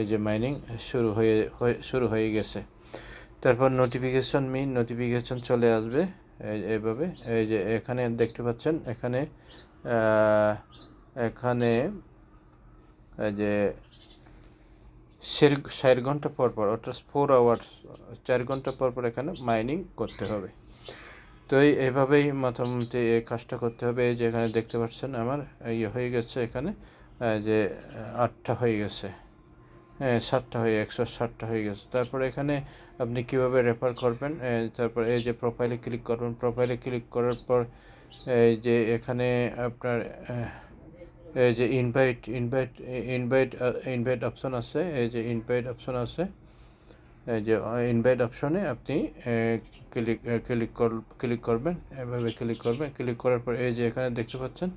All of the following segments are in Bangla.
এই যে মাইনিং শুরু হয়ে গেছে। তারপর নোটিফিকেশন চলে আসবে এইভাবে। এই যে এখানে দেখতে পাচ্ছেন, এখানে এই যে 4 ঘন্টা পর অর্থাৎ 4 আওয়ার্স 4 ঘন্টা পর এখানে মাইনিং করতে হবে। তো এইভাবেই মোটামুটি এই কাজটা করতে হবে। এই যে এখানে দেখতে পাচ্ছেন আমার হয়ে গেছে, এখানে যে 8টা হয়ে গেছে, 7টা 160টা হয়ে গেছে। তারপর এখানে আপনি কিভাবে রেফার করবেন, তারপর এই যে প্রোফাইলে ক্লিক করবেন। প্রোফাইলে ক্লিক করার পর এই যে এখানে আপনার এই যে ইনভাইট অপশন আছে, এই যে ইনভাইট অপশন আছে, এই যে ইনভাইট অপশনে আপনি ক্লিক করবেন, এভাবে ক্লিক করার পর এই যে এখানে দেখতে পাচ্ছেন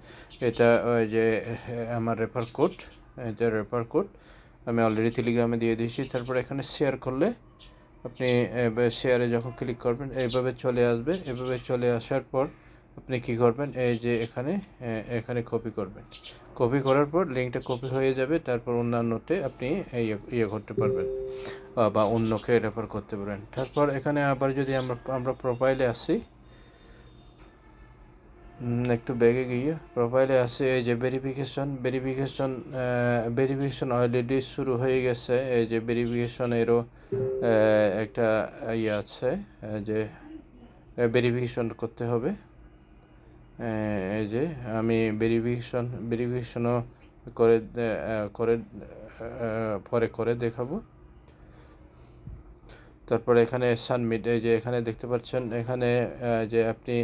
এটা ওই যে আমার রেফার কোড, এটা রেফার কোড আমি অলরেডি টেলিগ্রামে দিয়ে দিয়েছি। তারপর এখানে শেয়ার করলে আপনি শেয়ারে যখন ক্লিক করবেন এইভাবে চলে আসবে। এভাবে চলে আসার পর আপনি কি করবেন, এই যে এখানে কপি করবেন। কপি করার পর লিঙ্কটা কপি হয়ে যাবে। তারপর অন্যান্যতে আপনি করতে পারবেন বা অন্যকে রেফার করতে পারেন। তারপর এখানে আবার যদি আমরা প্রোফাইলে আসি, একটু ব্যাগে গিয়ে প্রোফাইলে আসি, এই যে ভেরিফিকেশন অলরেডি শুরু হয়ে গেছে। এই যে ভেরিফিকেশনেরও একটা আছে, যে ভেরিফিকেশন করতে হবে। এই যে আমি ভেরিফিকেশনও করে দেখাবো। তারপরে এখানে সাবমিট, এই যে এখানে দেখতে পাচ্ছেন, এখানে যে আপনি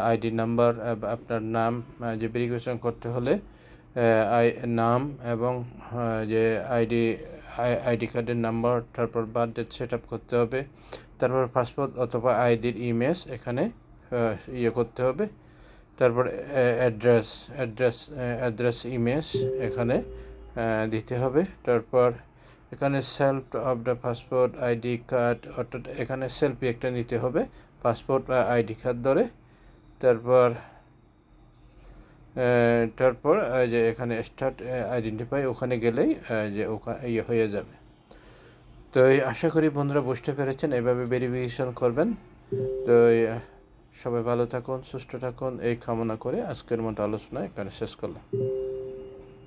আইডি নাম্বার, আপনার নাম, যে ভেরিফিকেশন করতে হলে নাম এবং যে আইডি কার্ডের নাম্বার, তারপর বার্থ ডেট সেট আপ করতে হবে। তারপর পাসপোর্ট অথবা আইডির ইমেজ এখানে করতে হবে। তারপর অ্যাড্রেস ইমেজ এখানে দিতে হবে। তারপর এখানে self of the passport ID card, অর্থাৎ এখানে সেলফি একটা নিতে হবে পাসপোর্ট বা আইডি কার্ড ধরে। তারপর যে এখানে স্টার্ট আইডেন্টিফাই, ওখানে গেলেই যে ওখানে হয়ে যাবে। তো আশা করি বন্ধুরা বুঝতে পেরেছেন, এভাবে ভেরিফিকেশন করবেন। তো সবাই ভালো থাকুন, সুস্থ থাকুন, এই কামনা করে আজকের মতো আলোচনা এখানে শেষ করলাম।